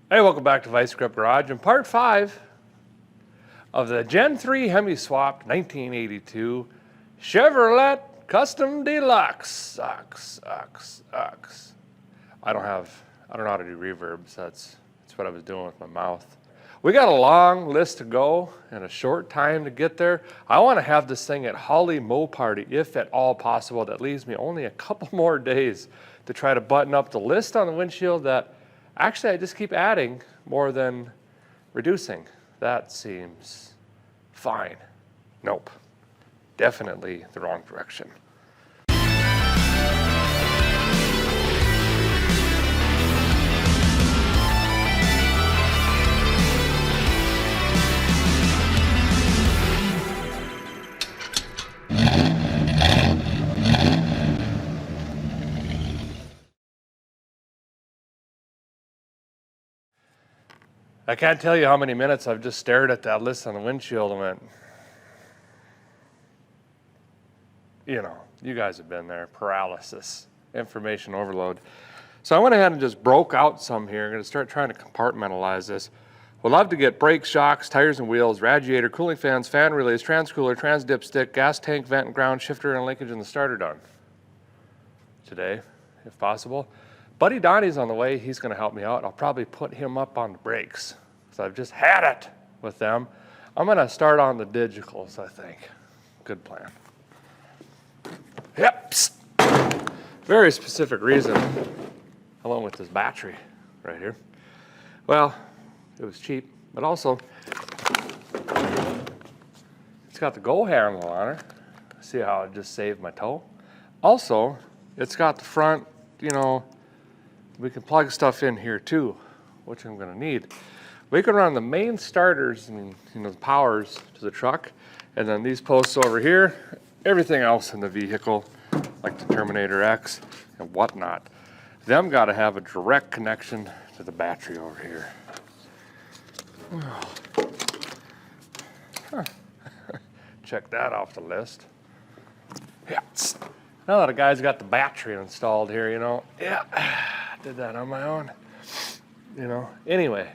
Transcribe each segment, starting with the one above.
Hey, welcome back to Vice Grip Garage and part 5 of the Gen 3 Hemi swapped 1982 Chevrolet Custom Deluxe. Sucks. I don't know how to do reverbs. That's what I was doing with my mouth. We got a long list to go and a short time to get there. I want to have this thing at Holly Mo Party, if at all possible. That leaves me only a couple more days to try to button up the list on the windshield that actually I just keep adding more than reducing. That seems fine. Nope. Definitely the wrong direction. I can't tell you how many minutes I've just stared at that list on the windshield and went, you know, you guys have been there, paralysis, information overload. So I went ahead and just broke out some here. I'm going to start trying to compartmentalize this. Would love to get brakes, shocks, tires and wheels, radiator, cooling fans, fan relays, transcooler, trans dipstick, gas tank, vent and ground, shifter and linkage and the starter done today, if possible. Buddy Donnie's on the way. He's going to help me out. I'll probably put him up on the brakes. So I've just had it with them. I'm going to start on the digitals, I think. Good plan. Yep. Very specific reason, along with this battery right here. Well, it was cheap, but also it's got the go handle on it. See how it just saved my toe? Also, it's got the front, you know, we can plug stuff in here too, which I'm going to need. We can run the main starters and, you know, the powers to the truck, and then these posts over here, everything else in the vehicle, like the Terminator X and whatnot. Them got to have a direct connection to the battery over here. Huh. Check that off the list. Yeah. Now that a guy's got the battery installed here, you know, yeah. Did that on my own, you know. Anyway,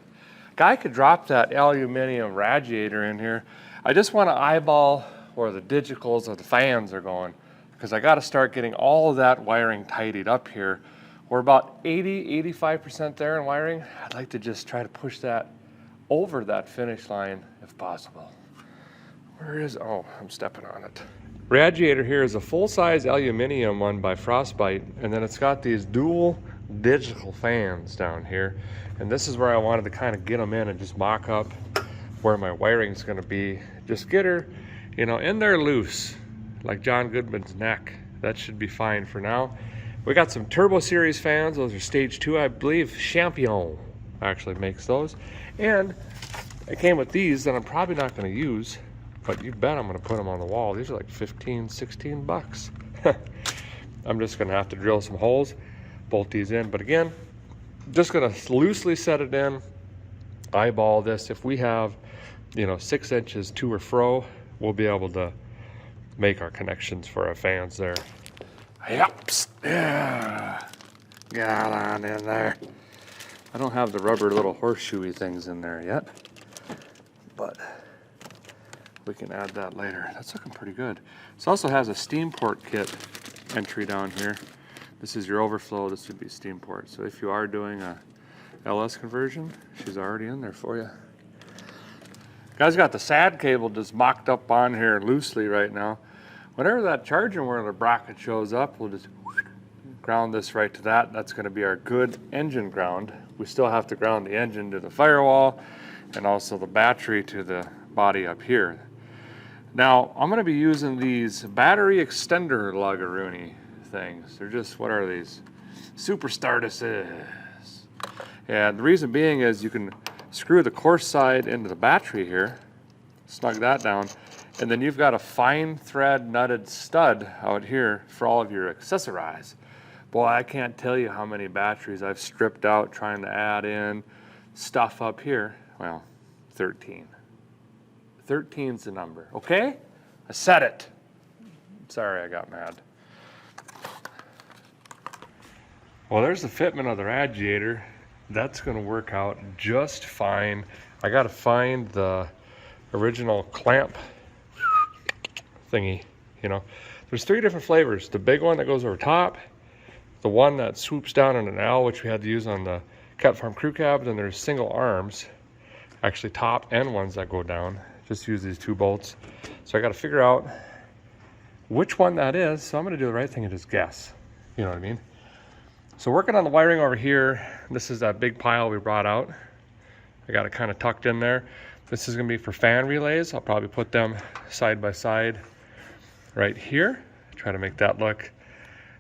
guy could drop that aluminum radiator in here. I just want to eyeball where the digitals or the fans are going, because I got to start getting all of that wiring tidied up here. We're about 85% there in wiring. I'd like to just try to push that over that finish line if possible. Where is, oh, I'm stepping on it. Radiator here is a full-size aluminum one by Frostbite, and then it's got these dual digital fans down here, and this is where I wanted to kind of get them in and just mock up where my wiring is going to be. Just get her, you know, in there loose like John Goodman's neck. That should be fine for now. We got some Turbo Series fans. Those are stage 2, I believe. Champion actually makes those, and it came with these that I'm probably not going to use, but you bet I'm going to put them on the wall. These are like 15, 16 bucks. I'm just going to have to drill some holes, bolt these in. But again, just going to loosely set it in, eyeball this. If we have, you know, 6 inches to or fro, we'll be able to make our connections for our fans there. Yep. Yeah. Got on in there. I don't have the rubber little horseshoey things in there yet, but we can add that later. That's looking pretty good. This also has a steam port kit entry down here. This is your overflow. This would be steam port. So if you are doing a LS conversion, she's already in there for you. Guys got the SAD cable just mocked up on here loosely right now. Whenever that charging where bracket shows up, we'll just ground this right to that. That's going to be our good engine ground. We still have to ground the engine to the firewall and also the battery to the body up here. Now, I'm going to be using these battery extender Luggeroony things. They're just, what are these? Super Startuses. And the reason being is you can screw the course side into the battery here, snug that down, and then you've got a fine thread nutted stud out here for all of your accessorize. Boy, I can't tell you how many batteries I've stripped out trying to add in stuff up here. Well, 13. 13's the number, okay? I said it. Sorry I got mad. Well, there's the fitment of the radiator. that's going to work out just fine. I got to find the original clamp thingy, you know. There's 3 different flavors. The big one that goes over top, the one that swoops down in an L, which we had to use on the Cat Farm crew cab. Then there's single arms, actually top end ones that go down. Just use these 2 bolts. So I got to figure out which one that is. So I'm going to do the right thing and just guess. You know what I mean? So working on the wiring over here, this is that big pile we brought out. I got it kind of tucked in there. This is going to be for fan relays. I'll probably put them side by side right here. Try to make that look,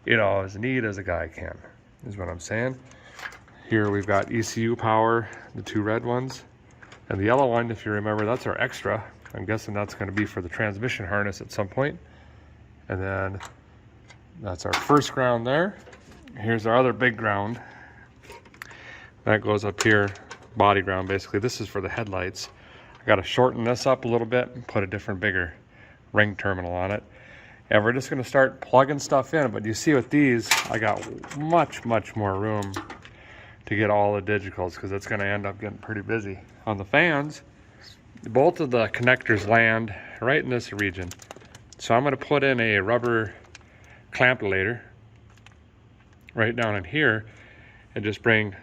you know, as neat as a guy can, is what I'm saying. Here we've got ECU power, the 2 red ones. And the yellow one, if you remember, that's our extra. I'm guessing that's going to be for the transmission harness at some point. And then that's our first ground there. Here's our other big ground. That goes up here, body ground basically. This is for the headlights. I got to shorten this up a little bit and put a different, bigger ring terminal on it. And we're just going to start plugging stuff in. But you see with these, I got much more room to get all the digitals because it's going to end up getting pretty busy. On the fans, both of the connectors land right in this region. So I'm going to put in a rubber clampulator right down in here and just bring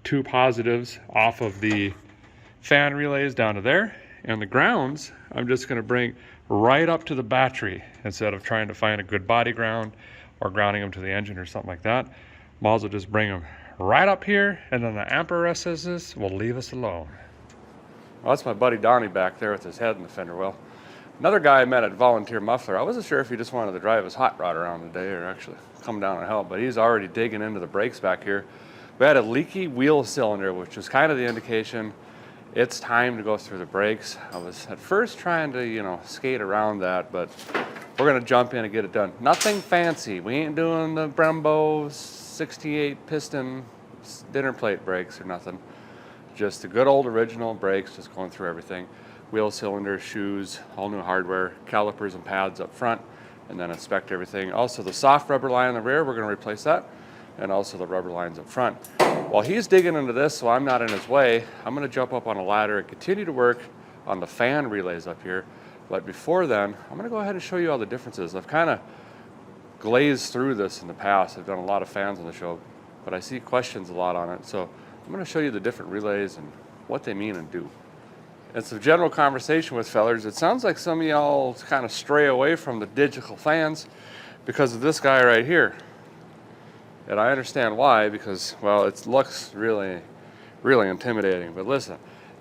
2 positives off of the fan relays down to there. And the grounds, I'm just going to bring right up to the battery instead of trying to find a good body ground or grounding them to the engine or something like that. Might as well just bring them right up here, and then the apparatus will leave us alone. Well, that's my buddy Donnie back there with his head in the fender well. Another guy I met at Volunteer Muffler. I wasn't sure if he just wanted to drive his hot rod around today or actually come down and help, but he's already digging into the brakes back here. We had a leaky wheel cylinder, which was kind of the indication it's time to go through the brakes. I was at first trying to, you know, skate around that, but we're going to jump in and get it done. Nothing fancy. We ain't doing the Brembo 68 piston dinner plate brakes or nothing. Just the good old original brakes, just going through everything. Wheel cylinders, shoes, all new hardware, calipers and pads up front, and then inspect everything. Also the soft rubber line in the rear, we're going to replace that, and also the rubber lines up front. While he's digging into this, so I'm not in his way, I'm going to jump up on a ladder and continue to work on the fan relays up here. But before then, I'm going to go ahead and show you all the differences. I've kind of glazed through this in the past. I've done a lot of fans on the show, but I see questions a lot on it. So I'm going to show you the different relays and what they mean and do. It's a general conversation with fellers. It sounds like some of y'all kind of stray away from the digital fans because of this guy right here. And I understand why, because, well, it looks really intimidating. But listen,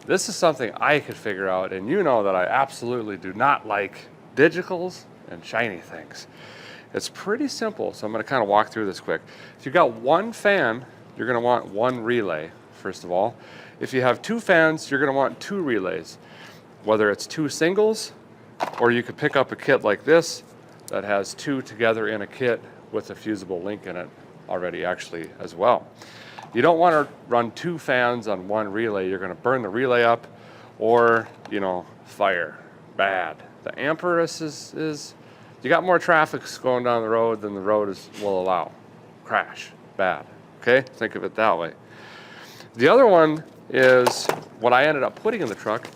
this is something I could figure out, and you know that I absolutely do not like digitals and shiny things. It's pretty simple, so I'm going to kind of walk through this quick. If you've got 1 fan, you're going to want 1 relay, first of all. If you have 2 fans, you're going to want 2 relays, whether it's 2 singles, or you could pick up a kit like this that has 2 together in a kit with a fusible link in it already actually as well. You don't want to run 2 fans on 1 relay. You're going to burn the relay up or, you know, fire. Bad. The amperus is you got more traffic going down the road than the road will allow. Crash. Bad. Okay? Think of it that way. The other one is what I ended up putting in the truck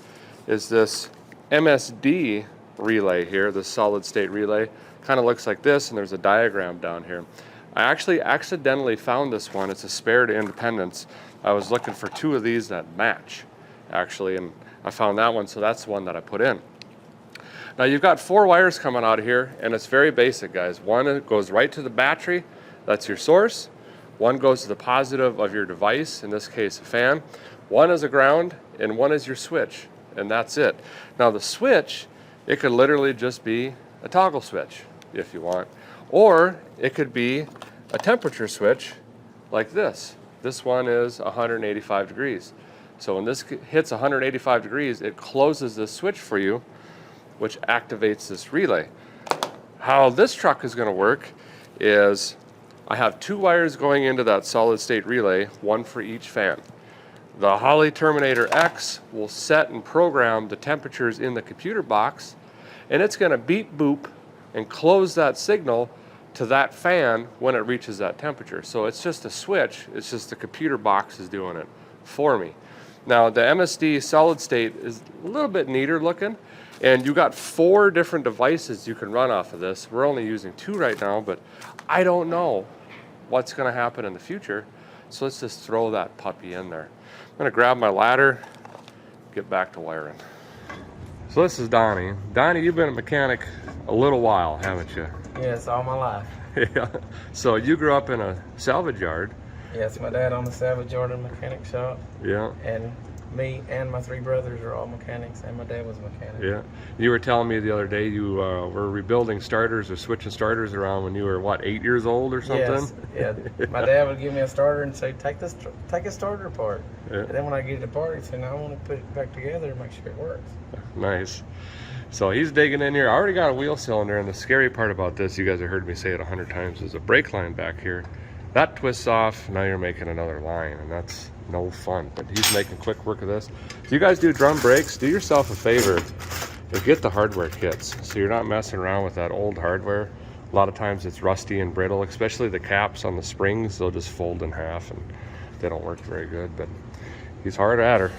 is this MSD relay here, this solid state relay. Kind of looks like this, and there's a diagram down here. I actually accidentally found this one. It's a spare to Independence. I was looking for 2 of these that match, actually, and I found that one, so that's the one that I put in. Now you've got 4 wires coming out of here, and it's very basic, guys. One goes right to the battery, that's your source. One goes to the positive of your device, in this case a fan. One is a ground, and one is your switch, and that's it. Now the switch, it could literally just be a toggle switch, if you want. Or it could be a temperature switch like this. This one is 185 degrees. So when this hits 185 degrees, it closes this switch for you, which activates this relay. How this truck is going to work is I have 2 wires going into that solid state relay, 1 for each fan. The Holley Terminator X will set and program the temperatures in the computer box, and it's going to beep boop and close that signal to that fan when it reaches that temperature. So it's just a switch, it's just the computer box is doing it for me. Now the MSD solid state is a little bit neater looking, and you got 4 different devices you can run off of this. We're only using 2 right now, but I don't know what's gonna happen in the future. So let's just throw that puppy in there. I'm gonna grab my ladder, get back to wiring. So this is Donnie. Donnie, you've been a mechanic a little while, haven't you? Yes, all my life. Yeah. So you grew up in a salvage yard. Yes, my dad owned the salvage yard and mechanic shop. Yeah. And me and my 3 brothers are all mechanics, and my dad was a mechanic. Yeah. You were telling me the other day you were rebuilding starters or switching starters around when you were, what, 8 years old or something? Yes. Yeah. My dad would give me a starter and say, take a starter apart. Yeah. And then when I get it apart, he'd say, no, I want to put it back together and make sure it works. Nice. So he's digging in here. I already got a wheel cylinder, and the scary part about this, you guys have heard me say it 100 times, is a brake line back here. That twists off, now you're making another line, and that's no fun. But he's making quick work of this. If you guys do drum brakes, do yourself a favor and get the hardware kits, so you're not messing around with that old hardware. A lot of times it's rusty and brittle, especially the caps on the springs. They'll just fold in half, and they don't work very good. But he's hard at her.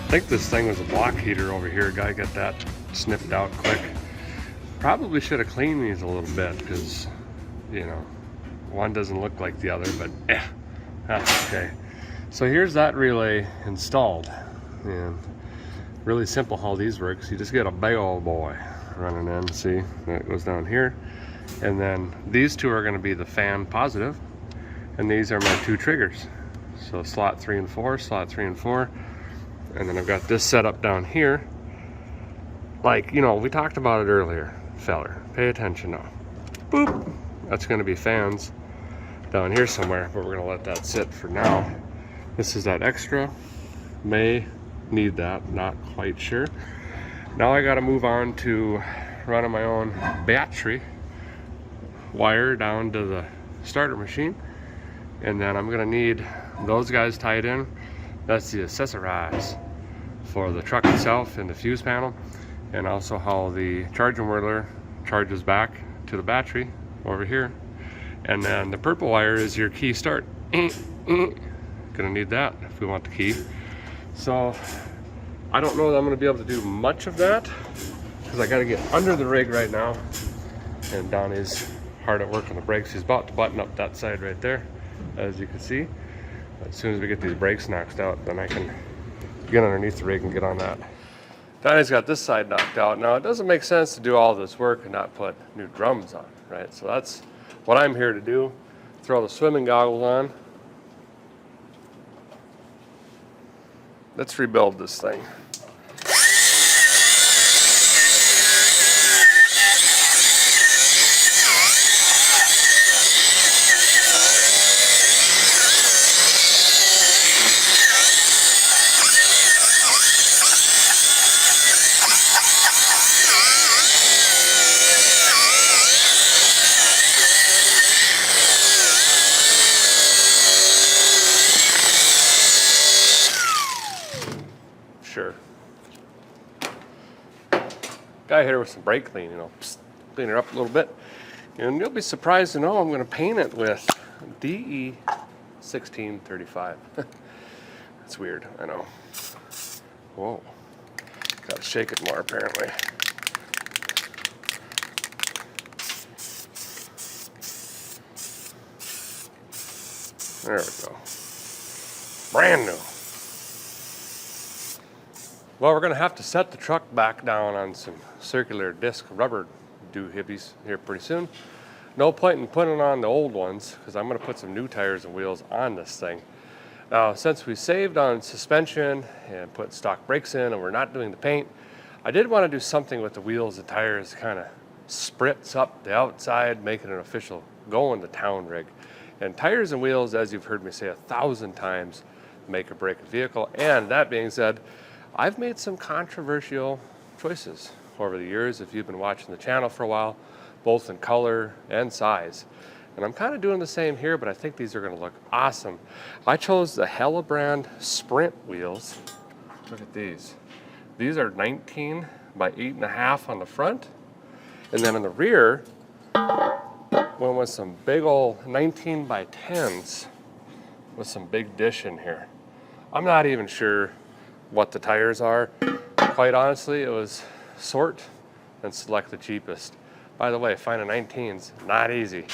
I think this thing was a block heater over here. Gotta get that snipped out quick. Probably should have cleaned these a little bit because, you know, one doesn't look like the other, but that's okay. So here's that relay installed. And really simple how these work. You just get a big old boy running in, see, it goes down here. And then these 2 are gonna be the fan positive, and these are my 2 triggers. So slot 3 and 4, slot 3 and 4. And then I've got this set up down here. Like, you know, we talked about it earlier, feller. Pay attention now. Boop. That's gonna be fans down here somewhere, but we're gonna let that sit for now. This is that extra. May need that, not quite sure. Now I gotta move on to running my own battery wire down to the starter machine. And then I'm gonna need those guys tied in. That's the accessorize for the truck itself and the fuse panel, and also how the charging whirler charges back to the battery over here. And then the purple wire is your key start. Gonna need that if we want the key. So I don't know that I'm gonna be able to do much of that because I gotta get under the rig right now, and Donnie's hard at work on the brakes. He's about to button up that side right there, as you can see. As soon as we get these brakes knocked out, then I can get underneath the rig and get on that. Donnie's got this side knocked out. Now, it doesn't make sense to do all this work and not put new drums on, right? So that's what I'm here to do. Throw the swimming goggles on. Let's rebuild this thing. Sure. Guy here with some brake clean, you know, clean her up a little bit. And you'll be surprised to know I'm going to paint it with DE 1635. That's weird, I know. Whoa. Got to shake it more apparently. There we go. Brand new. Well, we're going to have to set the truck back down on some circular disc rubber doohibbies here pretty soon. No point in putting on the old ones because I'm going to put some new tires and wheels on this thing. Now, since we saved on suspension and put stock brakes in and we're not doing the paint, I did want to do something with the wheels and tires, kind of spritz up the outside, make it an official going to town rig. And tires and wheels, as you've heard me say 1,000 times, make or break a vehicle. And that being said, I've made some controversial choices over the years if you've been watching the channel for a while, both in color and size. And I'm kind of doing the same here, but I think these are going to look awesome. I chose the Hella brand Sprint wheels. Look at these. These are 19 by 8.5 on the front. And then in the rear, went with some big old 19 by 10s with some big dish in here. I'm not even sure what the tires are. Quite honestly, it was sort and select the cheapest. By the way, finding 19s, not easy.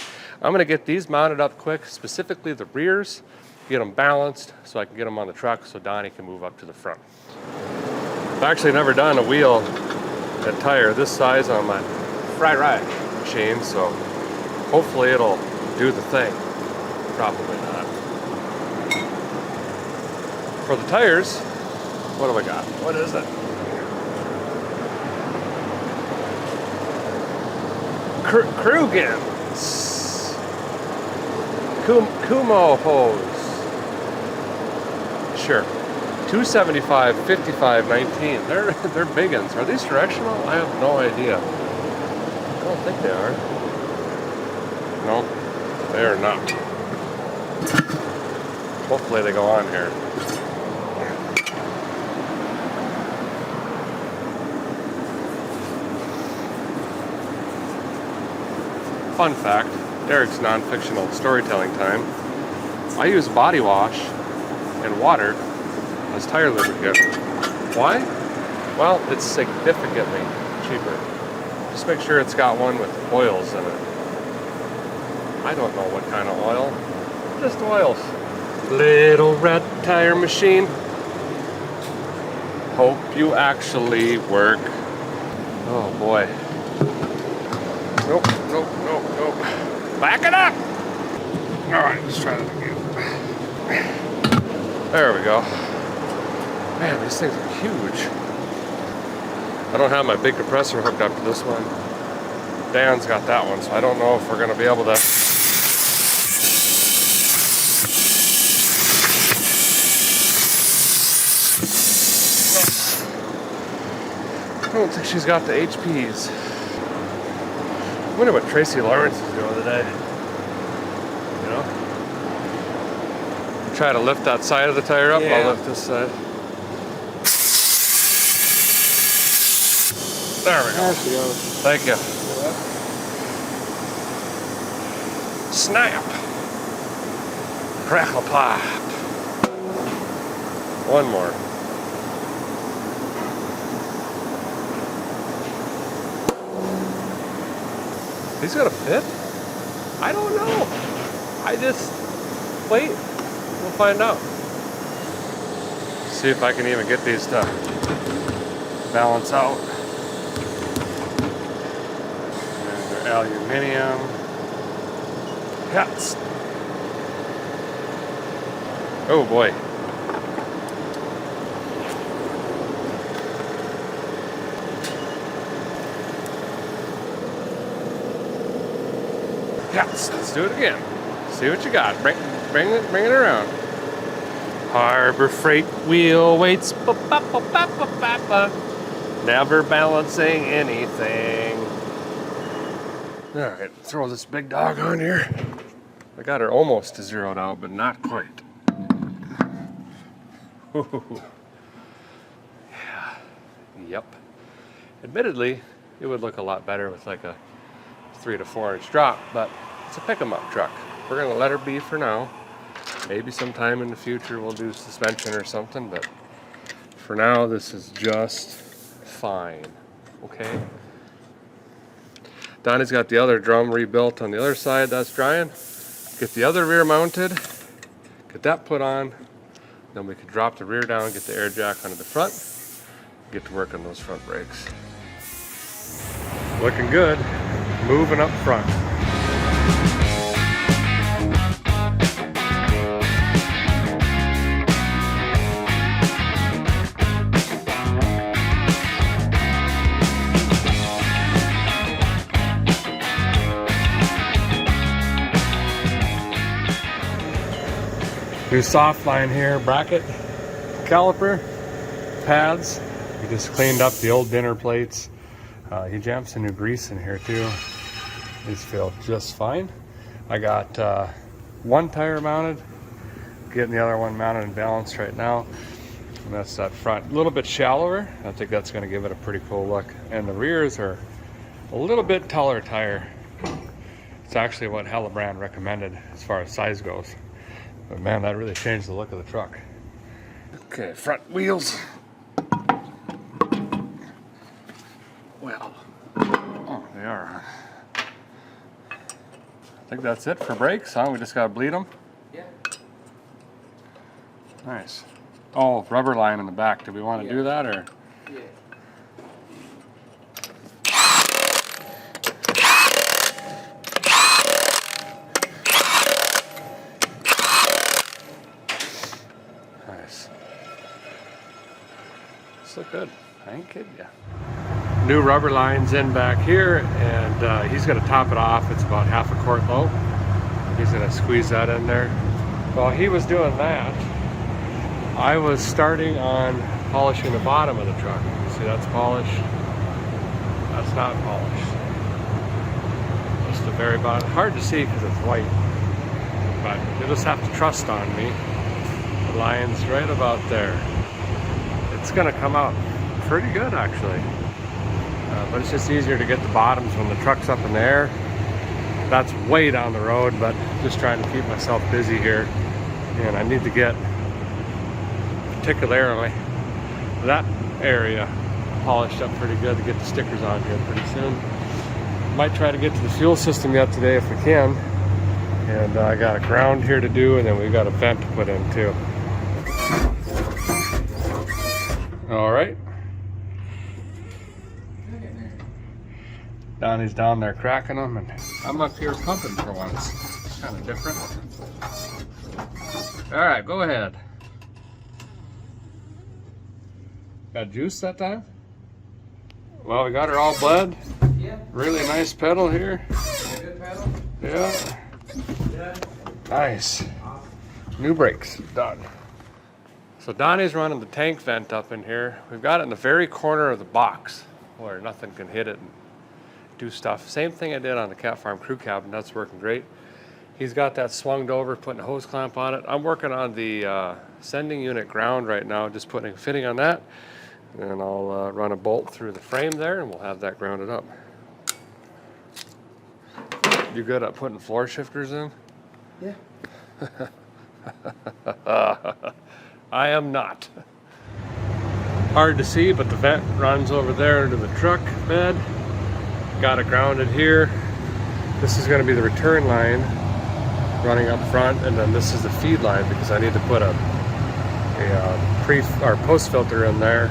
I'm gonna get these mounted up quick, specifically the rears, get them balanced so I can get them on the truck so Donnie can move up to the front. I've actually never done a wheel and tire this size on my fry ride machine, so hopefully it'll do the thing. Probably not. For the tires, what do I got? What is it? Krugans. Kumo hose. Sure. 275, 55, 19. They're big ones. Are these directional? I have no idea. I don't think they are. No, they are not. Hopefully they go on here. Fun fact, Eric's non-fictional storytelling time. I use body wash and water as tire lubricant. Why? Well, it's significantly cheaper. Just make sure it's got one with oils in it. I don't know what kind of oil. Just oils. Little red tire machine. Hope you actually work. Oh boy. Nope, nope, nope, nope. Back it up! Alright, let's try that again. There we go. Man, these things are huge. I don't have my big compressor hooked up to this one. Dan's got that one, so I don't know if we're going to be able to. I don't think she's got the HPs. I wonder what Tracy Lawrence is doing today. You know? Try to lift that side of the tire up. Yeah. I'll lift this side. There we go. There she goes. Thank you. Snap. Crackle pop. One more. He's gonna fit? I don't know. I just wait. We'll find out. See if I can even get these to balance out. And they're aluminium. Yes. Oh boy. Yes, let's do it again. See what you got. Bring it around. Harbor Freight wheel waits. Never balancing anything. All right, throw this big dog on here. I got her almost to zeroed out, but not quite. Yeah. Yep. Admittedly, it would look a lot better with like a 3 to 4 inch drop, but it's a pick 'em up truck. We're gonna let her be for now. Maybe sometime in the future we'll do suspension or something, but for now this is just fine. Okay. Donnie's got the other drum rebuilt on the other side. That's drying. Get the other rear mounted. Get that put on. Then we can drop the rear down, get the air jack onto the front. Get to work on those front brakes. Looking good. Moving up front. New soft line here, bracket, caliper, pads. We just cleaned up the old dinner plates. He jammed some new grease in here too. These feel just fine. I got one tire mounted, getting the other one mounted and balanced right now. And that's that front, a little bit shallower. I think that's going to give it a pretty cool look. And the rears are a little bit taller tire. It's actually what Hellebrand recommended as far as size goes. But man, that really changed the look of the truck. Okay, front wheels. Well, oh, they are. I think that's it for brakes, huh? We just gotta bleed them? Yeah. Nice. Oh, rubber line in the back. Do we want to do that, or? Yeah. Nice. This look good. I ain't kidding ya. New rubber lines in back here, and he's gonna top it off. It's about half a quart low. He's gonna squeeze that in there. While he was doing that, I was starting on polishing the bottom of the truck. See, that's polished. That's not polished. Just the very bottom. Hard to see because it's white, but you'll just have to trust on me. The line's right about there. It's gonna come out pretty good, actually. But it's just easier to get the bottoms when the truck's up in the air. That's way down the road, but just trying to keep myself busy here. And I need to get particularly that area polished up pretty good to get the stickers on here pretty soon. Might try to get to the fuel system yet today if we can. And I got a ground here to do, and then we got a vent to put in too. All right. Donnie's down there cracking them, and I'm up here pumping for once. It's kind of different. All right, go ahead. Got juice that time? Well, we got her all bled. Yeah. Really nice pedal here. Good pedal? Yeah. Yeah. Nice. New brakes, done. So Donnie's running the tank vent up in here. We've got it in the very corner of the box where nothing can hit it and do stuff. Same thing I did on the Cat Farm crew cabin. That's working great. He's got that swung over, putting a hose clamp on it. I'm working on the sending unit ground right now, just putting a fitting on that. And I'll run a bolt through the frame there, and we'll have that grounded up. You good at putting floor shifters in? Yeah. I am not. Hard to see, but the vent runs over there into the truck bed. Got it grounded here. This is going to be the return line running up front, and then this is the feed line because I need to put a pre or post filter in there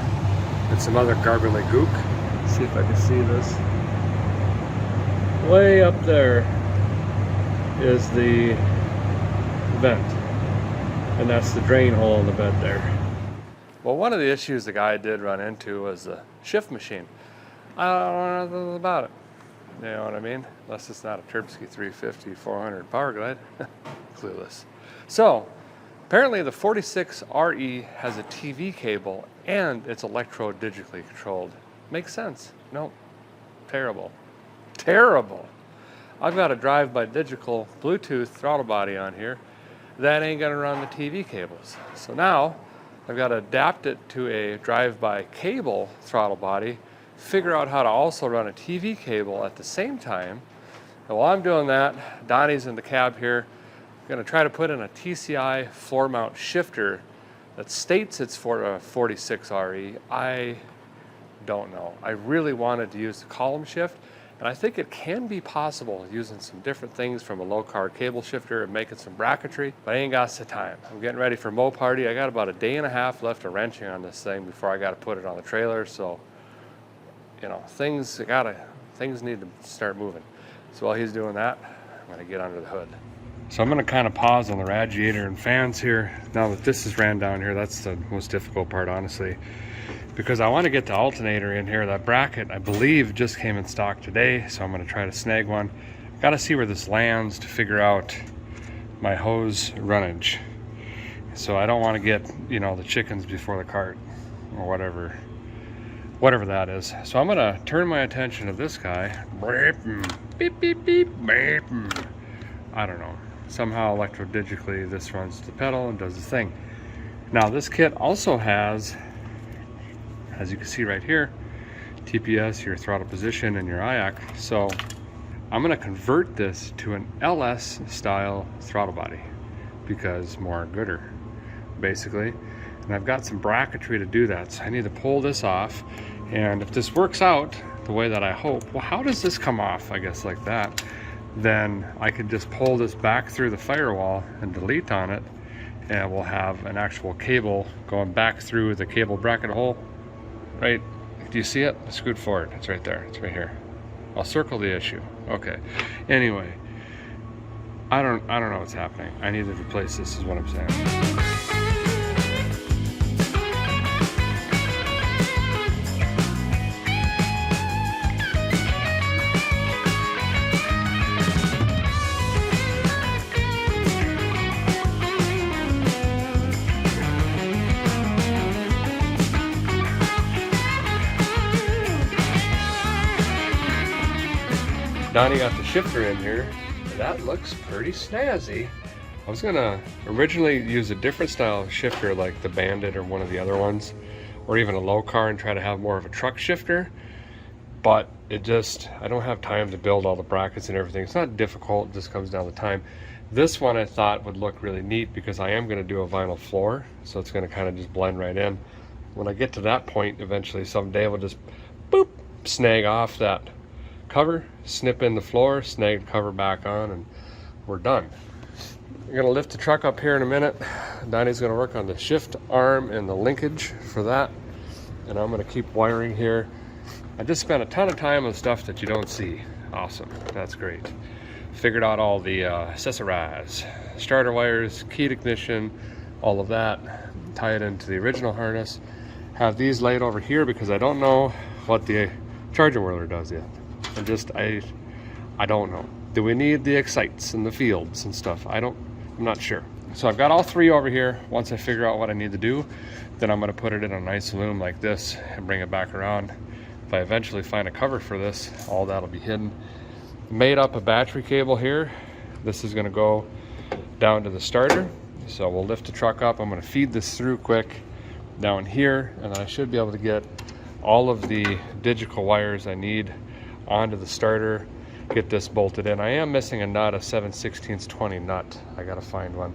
and some other garbly gook. Let's see if I can see this. Way up there is the vent, and that's the drain hole in the bed there. Well, one of the issues the guy did run into was the shift machine. I don't know nothing about it. You know what I mean? Unless it's not a Turbsky 350 400 Power Glide. Clueless. So, apparently the 46RE has a TV cable and it's electrode digitally controlled. Makes sense. No. Terrible. Terrible. I've got a drive-by digital Bluetooth throttle body on here. That ain't gonna run the TV cables. So now, I've got to adapt it to a drive-by cable throttle body, figure out how to also run a TV cable at the same time. And while I'm doing that, Donnie's in the cab here. I'm going to try to put in a TCI floor mount shifter that states it's for a 46RE. I don't know. I really wanted to use the column shift, and I think it can be possible using some different things from a low-card cable shifter and making some bracketry, but I ain't got the time. I'm getting ready for mow party. I got about a day and a half left of wrenching on this thing before I got to put it on the trailer, so you know, things need to start moving. So while he's doing that, I'm gonna get under the hood. So I'm gonna kind of pause on the radiator and fans here. Now that this is ran down here, that's the most difficult part, honestly, because I want to get the alternator in here. That bracket, I believe, just came in stock today, so I'm gonna try to snag one. Got to see where this lands to figure out my hose runnage. So I don't want to get, you know, the chickens before the cart or whatever whatever that is. So I'm gonna turn my attention to this guy. Beep, beep, beep, beep. I don't know. Somehow electrodigitally this runs the pedal and does the thing. Now this kit also has, as you can see right here, TPS, your throttle position, and your IAC. So I'm gonna convert this to an LS style throttle body because more gooder, basically. And I've got some bracketry to do that. So I need to pull this off. And if this works out the way that I hope, well, how does this come off? I guess like that. Then I could just pull this back through the firewall and delete on it, and we'll have an actual cable going back through the cable bracket hole. Right? Do you see it? Scoot forward. It's right there. It's right here. I'll circle the issue. Okay. Anyway, I don't know what's happening. I need to replace this, is what I'm saying. Donnie got the shifter in here. That looks pretty snazzy. I was gonna originally use a different style of shifter like the Bandit or one of the other ones, or even a low car and try to have more of a truck shifter, but it just, I don't have time to build all the brackets and everything. It's not difficult, it just comes down to time. This one I thought would look really neat because I am gonna do a vinyl floor, so it's gonna kind of just blend right in. When I get to that point, eventually someday we'll just boop, snag off that cover, snip in the floor, snag the cover back on, and we're done. We're gonna lift the truck up here in a minute. Donnie's gonna work on the shift arm and the linkage for that, and I'm gonna keep wiring here. I just spent a ton of time on stuff that you don't see. Awesome, that's great. Figured out all the accessories, starter wires, keyed ignition, all of that, tie it into the original harness. Have these laid over here because I don't know what the charging whirler does yet. I don't know. Do we need the excites and the fields and stuff? I'm not sure. So I've got all three over here. Once I figure out what I need to do, then I'm gonna put it in a nice loom like this and bring it back around. If I eventually find a cover for this, all that'll be hidden. Made up a battery cable here. This is gonna go down to the starter. So we'll lift the truck up. I'm gonna feed this through quick down here, and I should be able to get all of the digital wires I need onto the starter, get this bolted in. I am missing a nut, a 7/16 20 nut. I gotta find one,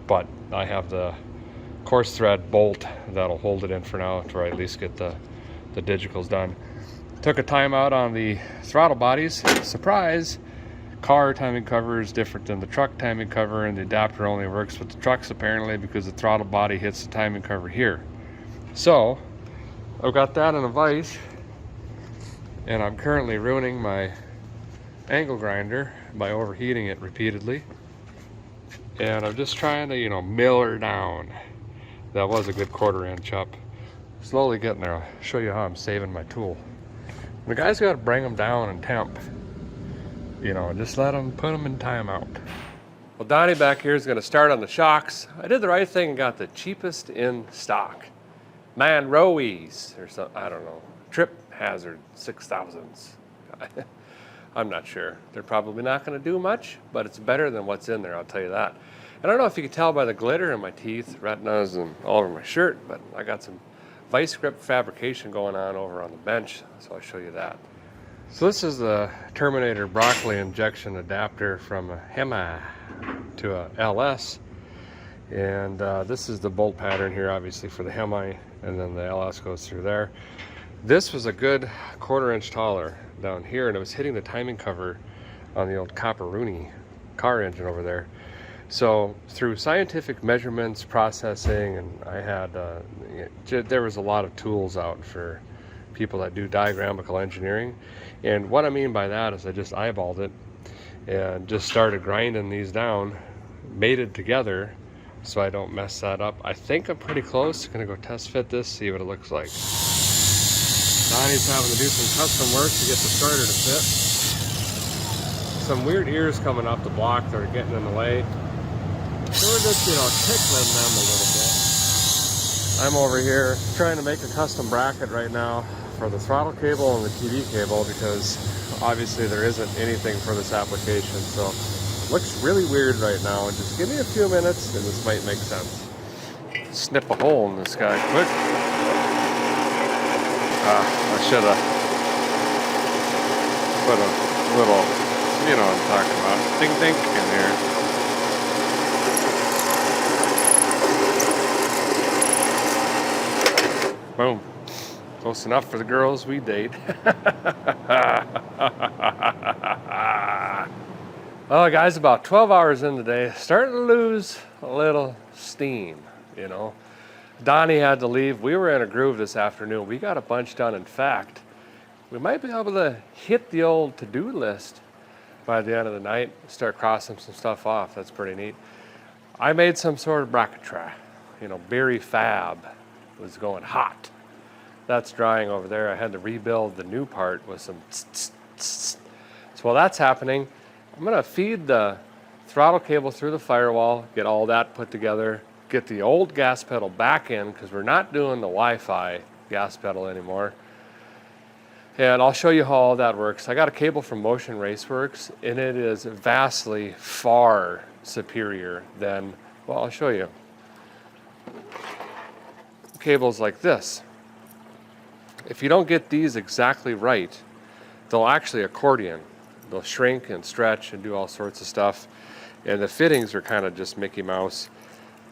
but I have the coarse thread bolt that'll hold it in for now to at least get the digicals done. Took a timeout on the throttle bodies. Surprise! Car timing cover is different than the truck timing cover, and the adapter only works with the trucks apparently because the throttle body hits the timing cover here. So I've got that in a vise, and I'm currently ruining my angle grinder by overheating it repeatedly. And I'm just trying to, mill her down. That was a good 1/4 inch up. Slowly getting there. I'll show you how I'm saving my tool. The guy's got to bring them down in temp. Just put them in timeout. Well, Donnie back here is going to start on the shocks. I did the right thing and got the cheapest in stock. Manroes or something, I don't know. Trip Hazard 6000s. I'm not sure. They're probably not going to do much, but it's better than what's in there, I'll tell you that. I don't know if you can tell by the glitter in my teeth, retinas, and all over my shirt, but I got some vice grip fabrication going on over on the bench, so I'll show you that. So this is the Terminator broccoli injection adapter from a Hemi to a LS. And this is the bolt pattern here, obviously, for the Hemi, and then the LS goes through there. This was a good 1/4 inch taller down here, and it was hitting the timing cover on the old Copperoonie car engine over there. So through scientific measurements, processing, and I had, there was a lot of tools out for people that do diagramical engineering. And what I mean by that is I just eyeballed it and just started grinding these down, mated together, so I don't mess that up. I think I'm pretty close. Gonna go test fit this, see what it looks like. Donnie's having to do some custom work to get the starter to fit. Some weird ears coming off the block that are getting in the way. So we're just, tickling them a little bit. I I'm over here trying to make a custom bracket right now for the throttle cable and the TV cable because obviously there isn't anything for this application. So it looks really weird right now, and just give me a few minutes and this might make sense. Snip a hole in this guy quick. I should have put a little, you know what I'm talking about, ding ding in here. Boom. Close enough for the girls we date. Well, guys, about 12 hours in today, starting to lose a little steam, you know. Donnie had to leave. We were in a groove this afternoon. We got a bunch done. In fact, we might be able to hit the old to-do list by the end of the night, start crossing some stuff off. That's pretty neat. I made some sort of bracket try. You know, Berry Fab was going hot. That's drying over there. I had to rebuild the new part with some tss. So while that's happening, I'm gonna feed the throttle cable through the firewall, get all that put together, get the old gas pedal back in because we're not doing the Wi-Fi gas pedal anymore. And I'll show you how all that works. I got a cable from Motion Raceworks, and it is vastly far superior than, well, I'll show you. Cables like this. If you don't get these exactly right, they'll actually accordion. They'll shrink and stretch and do all sorts of stuff. And the fittings are kind of just Mickey Mouse.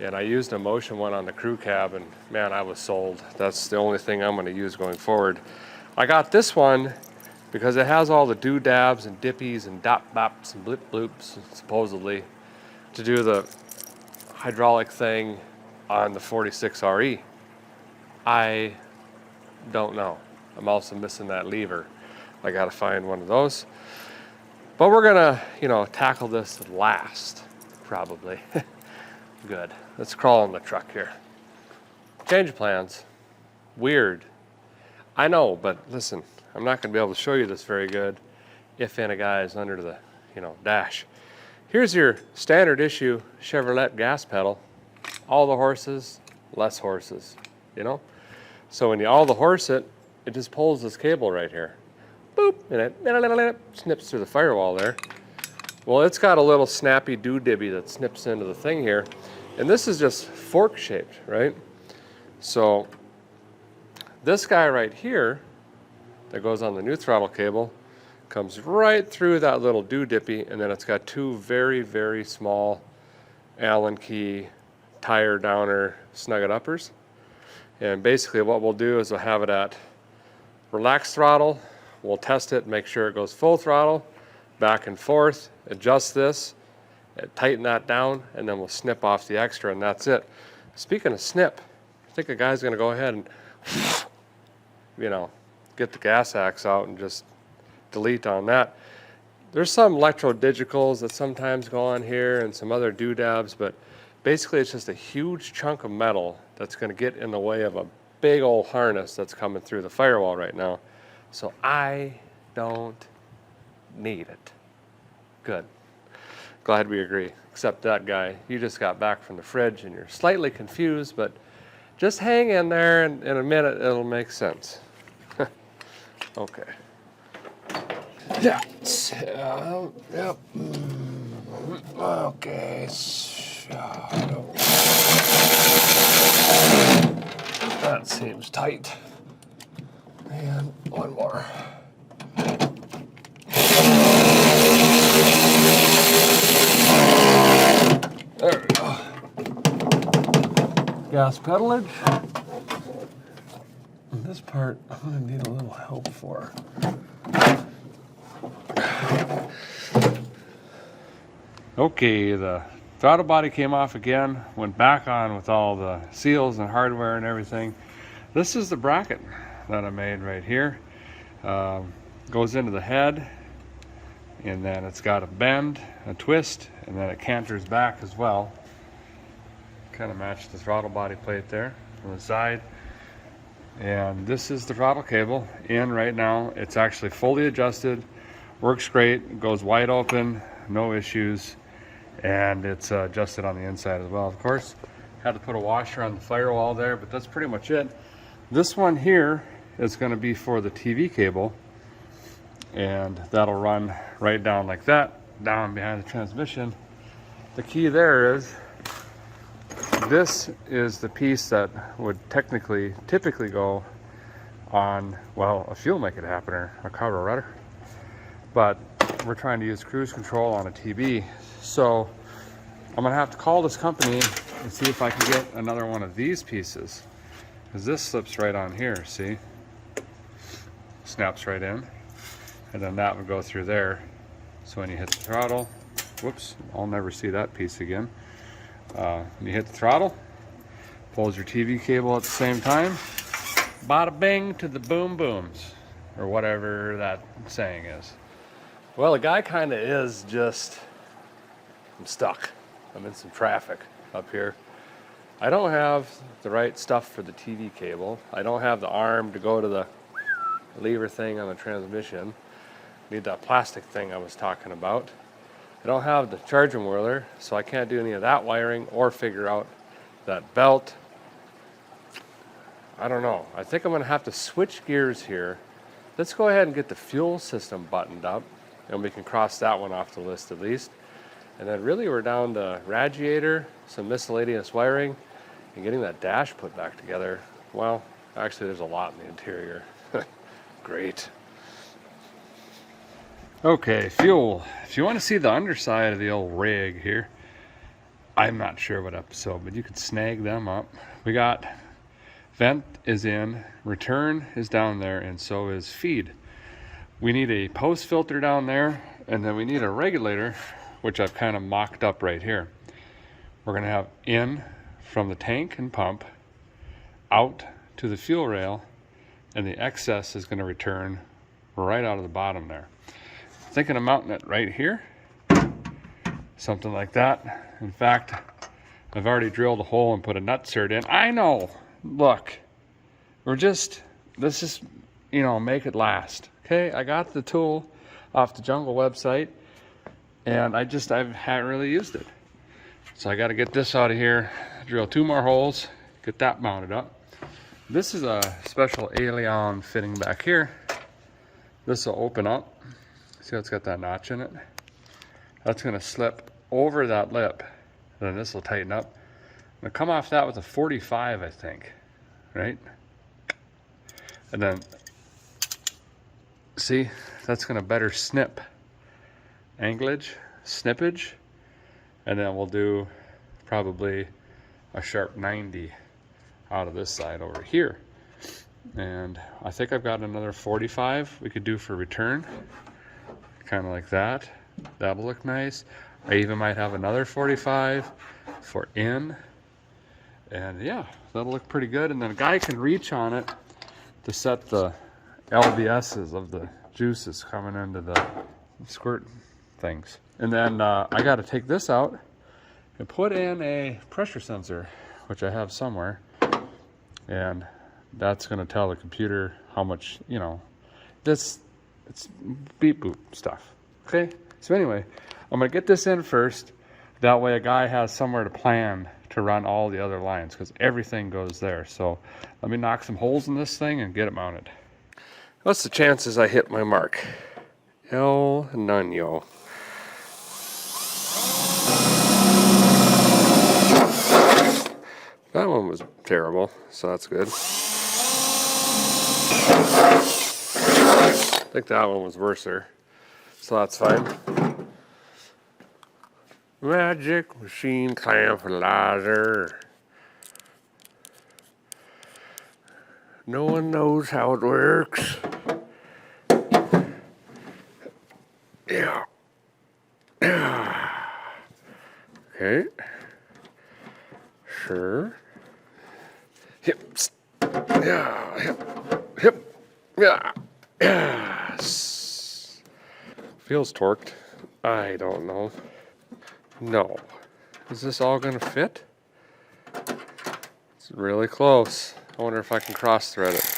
And I used a Motion one on the crew cab, and man, I was sold. That's the only thing I'm going to use going forward. I got this one because it has all the doodabs and dippies and dop bops and blip bloops, supposedly, to do the hydraulic thing on the 46RE. I don't know. I'm also missing that lever. I got to find one of those. But we're going to, you know, tackle this last, probably. Good. Let's crawl in the truck here. Change of plans. Weird. I know, but listen, I'm not going to be able to show you this very good if any guy is under the, you know, dash. Here's your standard issue Chevrolet gas pedal. All the horses, less horses, you know? So when you all the horse it, it just pulls this cable right here. Boop, and it snips through the firewall there. Well, it's got a little snappy dibby that snips into the thing here. And this is just fork shaped, right? So this guy right here that goes on the new throttle cable comes right through that little dippy, and then it's got two very, very small Allen key tire downer snug uppers. And basically what we'll do is we'll have it at relaxed throttle. We'll test it, make sure it goes full throttle, back and forth, adjust this, tighten that down, and then we'll snip off the extra, and that's it. Speaking of snip, I think a guy's gonna go ahead and, you know, get the gas axe out and just delete on that. There's some electrodigitals that sometimes go on here and some other doodads, but basically it's just a huge chunk of metal that's gonna get in the way of a big old harness that's coming through the firewall right now. So I don't need it. Good. Glad we agree. Except that guy, you just got back from the fridge and you're slightly confused, but just hang in there and in a minute it'll make sense. Okay. Yeah. Yep. Okay. That seems tight. And one more. There we go. Gas pedalage. And this part I'm going to need a little help for. Okay, the throttle body came off again, went back on with all the seals and hardware and everything. This is the bracket that I made right here. Goes into the head, and then it's got a bend, a twist, and then it canters back as well. Kind of matched the throttle body plate there on the side. And this is the throttle cable in right now. It's actually fully adjusted, works great, it goes wide open, no issues, and it's adjusted on the inside as well, of course. Had to put a washer on the firewall there, but that's pretty much it. This one here is going to be for the TV cable, and that'll run right down like that, down behind the transmission. The key there is, this is the piece that would typically go on, well, a fuel make it happener, a carburetor. But we're trying to use cruise control on a TB. So I'm gonna have to call this company and see if I can get another one of these pieces. Because this slips right on here, see? Snaps right in. And then that would go through there. So when you hit the throttle, whoops, I'll never see that piece again. When you hit the throttle, pulls your TV cable at the same time. Bada bing to the boom booms, or whatever that saying is. Well, the guy kind of is just, I'm stuck. I'm in some traffic up here. I don't have the right stuff for the TV cable. I don't have the arm to go to the lever thing on the transmission. Need that plastic thing I was talking about. I don't have the charging whirler, so I can't do any of that wiring or figure out that belt. I don't know. I think I'm going to have to switch gears here. Let's go ahead and get the fuel system buttoned up, and we can cross that one off the list at least. And then really we're down to radiator, some miscellaneous wiring, and getting that dash put back together. Well, actually there's a lot in the interior. Great. Okay, fuel. If you want to see the underside of the old rig here, I'm not sure what episode, but you can snag them up. We got vent is in, return is down there, and so is feed. We need a post filter down there, and then we need a regulator, which I've kind of mocked up right here. We're going to have in from the tank and pump, out to the fuel rail, and the excess is going to return right out of the bottom there. Thinking of mounting it right here, something like that. In fact, I've already drilled a hole and put a nut cert in. I know, look, let's just, make it last. Okay, I got the tool off the Jungle website, and I haven't really used it. So I got to get this out of here, drill 2 more holes, get that mounted up. This is a special Alien fitting back here. This will open up. See how it's got that notch in it? That's going to slip over that lip. Then this will tighten up. I'm going to come off that with a 45, I think. Right? And then, see, that's going to better snip. Anglage, snippage. And then we'll do probably a sharp 90 out of this side over here. And I think I've got another 45 we could do for return. Kind of like that. That'll look nice. I even might have another 45 for in. And yeah, that'll look pretty good. And then a guy can reach on it to set the LBSs of the juices coming into the squirt things. And then I got to take this out and put in a pressure sensor, which I have somewhere. And that's going to tell the computer how much, it's beep boop stuff. Okay, so anyway, I'm going to get this in first. That way a guy has somewhere to plan to run all the other lines, because everything goes there. So let me knock some holes in this thing and get it mounted. What's the chances I hit my mark? El Nino. That one was terrible, so that's good. I think that one was worser, so that's fine. Magic machine clamperlizer. No one knows how it works. Yeah. Okay. Sure. Hips. Yeah. Hip. Hip. Yeah. Yes. Feels torqued. I don't know. No. Is this all gonna fit? It's really close. I wonder if I can cross thread it.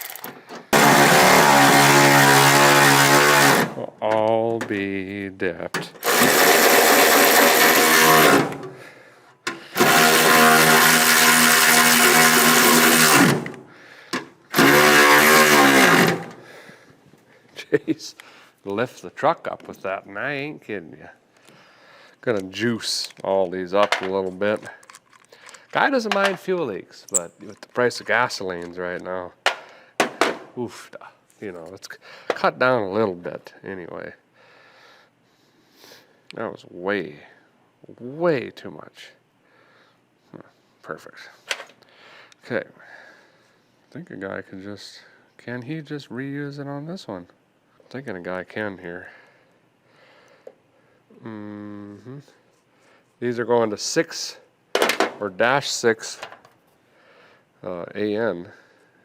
We'll all be dipped. space to lift the truck up with that, and I ain't kidding you. Gonna juice all these up a little bit. Guy doesn't mind fuel leaks, but with the price of gasolines right now, oof, you know, let's cut down a little bit anyway. That was way too much. Perfect. Okay. I think a guy can he just reuse it on this one? I'm thinking a guy can here. These are going to 6 or -6 AN,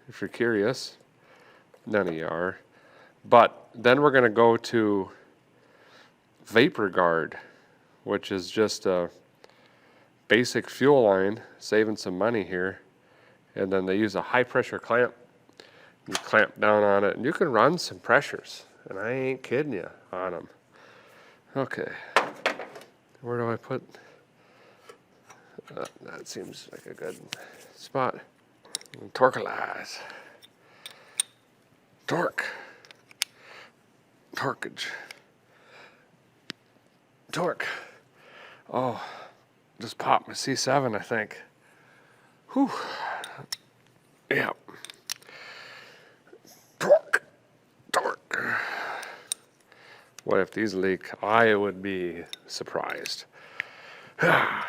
if you're curious. None of you are. But then we're going to go to Vapor Guard, which is just a basic fuel line, saving some money here. And then they use a high pressure clamp. You clamp down on it and you can run some pressures. And I ain't kidding you on them. Okay. Where do I put? That seems like a good spot. Torquelize. Torquage. Torque. Oh, just popped my C7, I think. Whew. Yeah. Torque. What if these leak? I would be surprised. Yeah.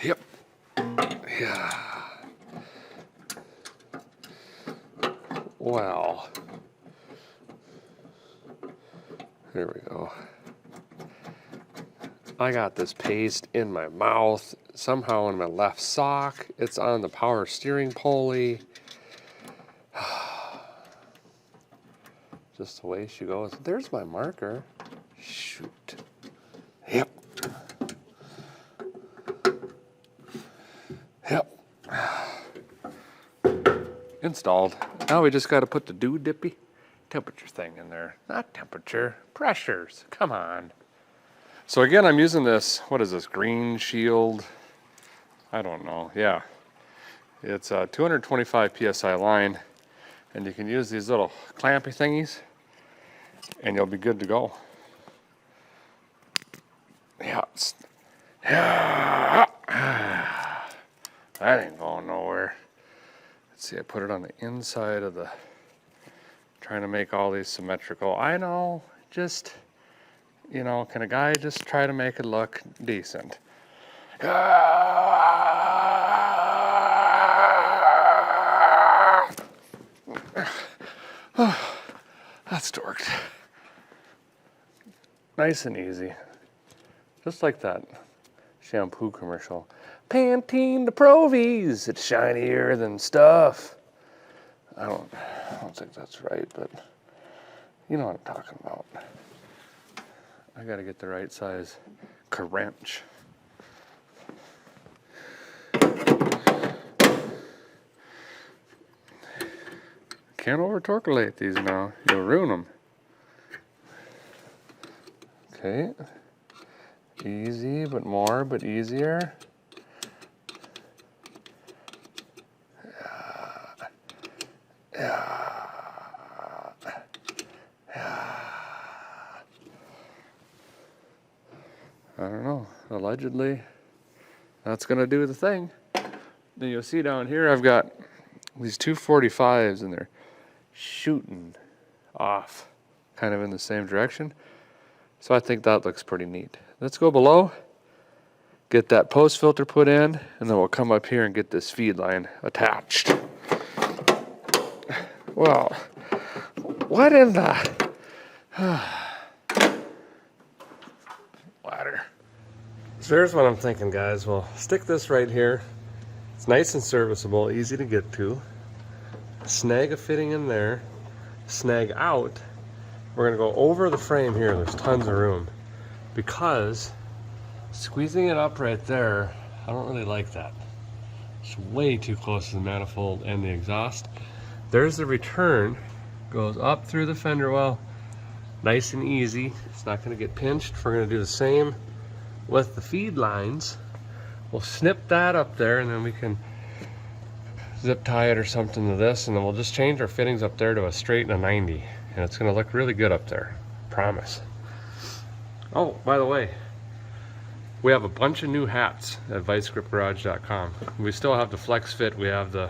Yep. Yeah. Well. There we go. I got this paste in my mouth, somehow in my left sock. It's on the power steering pulley. Just the way she goes. There's my marker. Shoot. Yep. Installed. Now we just got to put the dippy temperature thing in there. Not temperature, pressures. Come on. So again, I'm using this, what is this, Green Shield? I don't know, yeah. It's a 225 PSI line, and you can use these little clampy thingies, and you'll be good to go. Yeah. That ain't going nowhere. Let's see, I put it on the inside of the, trying to make all these symmetrical. I know, just, you know, can a guy just try to make it look decent? That's torqued. Nice and easy. Just like that shampoo commercial. Pantene the Provies, it's shinier than stuff. I don't think that's right, but you know what I'm talking about. I gotta get the right size wrench. Can't over-torculate these now, you'll ruin them. Okay, easy, but more, but easier. I don't know, allegedly, that's gonna do the thing. Then you'll see down here, I've got these 245s and they're shooting off kind of in the same direction. So I think that looks pretty neat. Let's go below, get that post filter put in, and then we'll come up here and get this feed line attached. Well, what in the ladder? So here's what I'm thinking, guys. We'll stick this right here. It's nice and serviceable, easy to get to. Snag a fitting in there, snag out. We're gonna go over the frame here. There's tons of room because squeezing it up right there, I don't really like that. It's way too close to the manifold and the exhaust. There's the return, goes up through the fender well, nice and easy. It's not gonna get pinched. We're gonna do the same with the feed lines. we'll snip that up there, and then we can zip tie it or something to this, and then we'll just change our fittings up there to a straight and a 90, and it's going to look really good up there. Promise. Oh, by the way, we have a bunch of new hats at vicegripgarage.com. We still have the Flex Fit, we have the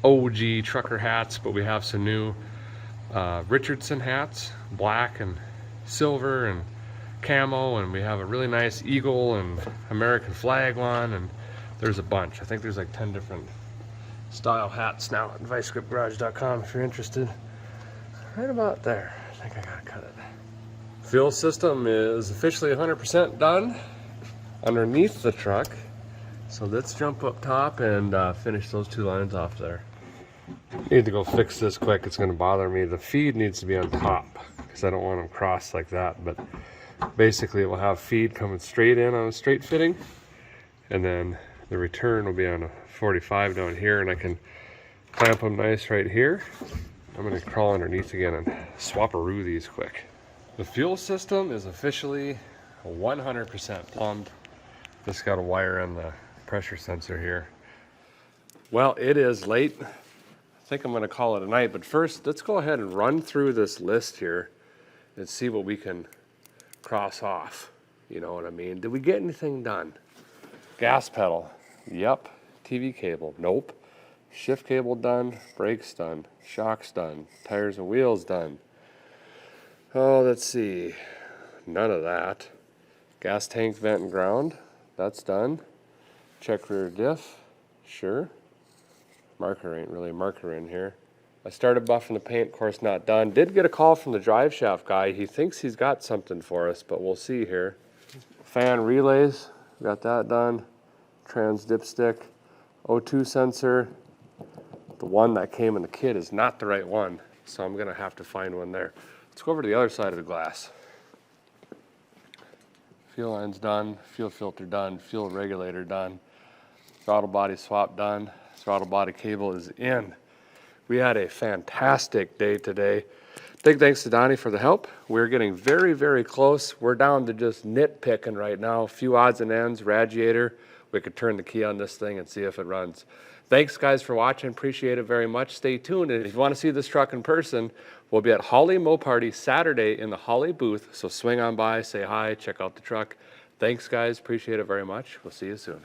OG trucker hats, but we have some new Richardson hats, black and silver and camo, and we have a really nice eagle and American flag one, and there's a bunch. I think there's like 10 different style hats now at vicegripgarage.com if you're interested. Right about there. I think I gotta cut it. Fuel system is officially 100% done underneath the truck. So let's jump up top and finish those 2 lines off there. Need to go fix this quick. It's going to bother me. The feed needs to be on top because I don't want them crossed like that. But basically it will have feed coming straight in on a straight fitting, and then the return will be on a 45 down here, and I can clamp them nice right here. I'm going to crawl underneath again and swap-a-roo these quick. The fuel system is officially 100% plumbed. Just got to wire in the pressure sensor here. Well, it is late. I think I'm going to call it a night, but first let's go ahead and run through this list here and see what we can cross off. You know what I mean? Did we get anything done? Gas pedal, yep. TV cable, nope. Shift cable done, brakes done, shocks done, tires and wheels done. Oh, let's see, none of that. Gas tank, vent and ground, that's done. Check rear diff, sure. Marker ain't really a marker in here. I started buffing the paint, of course not done. Did get a call from the drive shaft guy. He thinks he's got something for us, but we'll see here. Fan relays, got that done. Trans dipstick, O2 sensor. The one that came in the kit is not the right one, so I'm gonna have to find one there. Let's go over to the other side of the glass. Fuel line's done, fuel filter done, fuel regulator done, throttle body swap done. Throttle body cable is in. We had a fantastic day today. Big thanks to Donnie for the help. We're getting very, very close. We're down to just nitpicking right now. A few odds and ends, radiator. We could turn the key on this thing and see if it runs. Thanks guys for watching. Appreciate it very much. Stay tuned. And if you want to see this truck in person, we'll be at Holly Mo Party Saturday in the Holly booth. So swing on by, say hi, check out the truck. Thanks guys. Appreciate it very much. We'll see you soon.